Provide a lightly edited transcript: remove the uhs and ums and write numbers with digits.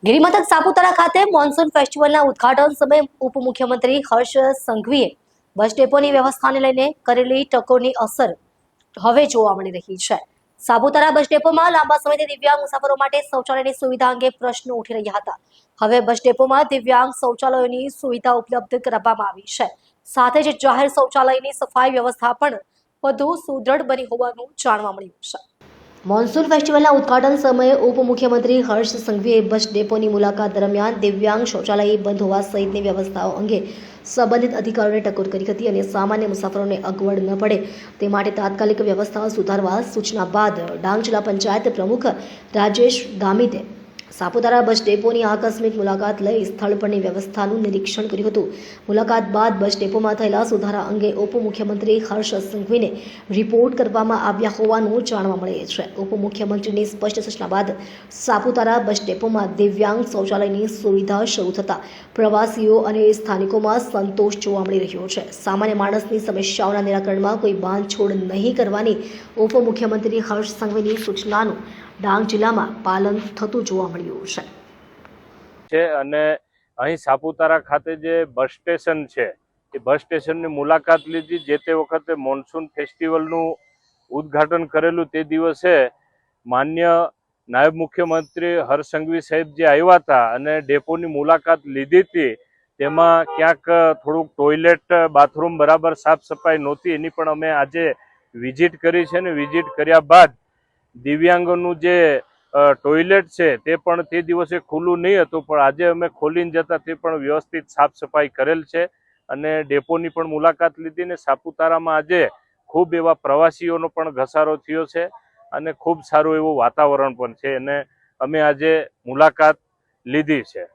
ગિરિમથક સાપુતારા ખાતે મોન્સૂન ફેસ્ટિવલના ઉદ્ઘાટન સમયે ઉપમુખ્યમંત્રી હર્ષ સંઘવીએ બસ ડેપોની વ્યવસ્થાને લઈને કરેલી ટકોરની અસર હવે જોવા મળી રહી છે। સાપુતારા બસ ડેપોમાં લાંબા સમયથી દિવ્યાંગ મુસાફરો માટે શૌચાલયની સુવિધા અંગે પ્રશ્નો ઉઠી રહ્યા હતા। હવે બસ ડેપોમાં દિવ્યાંગ શૌચાલયોની સુવિધા ઉપલબ્ધ કરાવવામાં આવી છે। સાથે જ જાહેર શૌચાલયની સફાઈ વ્યવસ્થા પણ વધુ સુદૃઢ બની હોવાનું જાણવા મળ્યું છે। મોન્સૂન ફેસ્ટિવલના ઉદ્ઘાટન સમયે ઉપમુખ્યમંત્રી હર્ષ સંઘવીએ બસ ડેપોની મુલાકાત દરમિયાન દિવ્યાંગ શૌચાલય બંધ હોવા સહિતની વ્યવસ્થાઓ અંગે સંબંધિત અધિકારીઓને ટકોર કરી હતી અને સામાન્ય મુસાફરોને અગવડ ન પડે તે માટે તાત્કાલિક વ્યવસ્થા સુધારવા સૂચના બાદ ડાંગ જિલ્લા પંચાયત પ્રમુખ રાજેશ ગામિતે સાપુતારા બસ ડેપોની આકસ્મિક મુલાકાત લઈ સ્થળ પરની વ્યવસ્થાનું નિરીક્ષણ કર્યું હતું। મુલાકાત બાદ બસ ડેપોમાં થયેલા સુધારા અંગે ઉપમુખ્યમંત્રી હર્ષ સંઘવીને રિપોર્ટ કરવામાં આવ્યા હોવાનું જાણવા મળે છે। ઉપમુખ્યમંત્રીની સ્પષ્ટ સૂચના બાદ સાપુતારા બસ ડેપોમાં દિવ્યાંગ શૌચાલયની સુવિધા શરૂ થતા પ્રવાસીઓ અને સ્થાનિકોમાં સંતોષ જોવા મળી રહ્યો છે। સામાન્ય માણસની સમસ્યાઓના નિરાકરણમાં કોઈ બાંધછોડ નહીં કરવાની ઉપમુખ્યમંત્રી હર્ષ સંઘવીની સૂચનાનું ડાંગ જિલ્લામાં પાલન થતું જોવા મળ્યું છે। અને અહીં સાપુતારા ખાતે જે બસ સ્ટેશન છે એ બસ સ્ટેશનની મુલાકાત લીધી। જે તે વખતે મોન્સૂન ફેસ્ટિવલનું ઉદ્ઘાટન કરેલું તે દિવસે માન્ય નાયબ મુખ્યમંત્રી હર્ષ સંઘવી સાહેબ જે આવ્યા હતા અને ડેપોની મુલાકાત લીધી હતી, તેમાં ક્યાંક થોડુંક ટોયલેટ બાથરૂમ બરાબર સાફ સફાઈ નહોતી, એની પણ અમે આજે વિઝિટ કરી છે ને વિઝિટ કર્યા બાદ દિવ્યાંગોનું જે ટોયલેટ છે તે પણ તે દિવસે ખુલ્લું નહીં હતું, પણ આજે અમે ખોલીને જતા તે પણ વ્યવસ્થિત સાફ સફાઈ કરેલ છે અને ડેપોની પણ મુલાકાત લીધી ને સાપુતારામાં આજે ખૂબ એવા પ્રવાસીઓનો પણ ઘસારો થયો છે અને ખૂબ સારું એવું વાતાવરણ પણ છે અને અમે આજે મુલાકાત લીધી છે।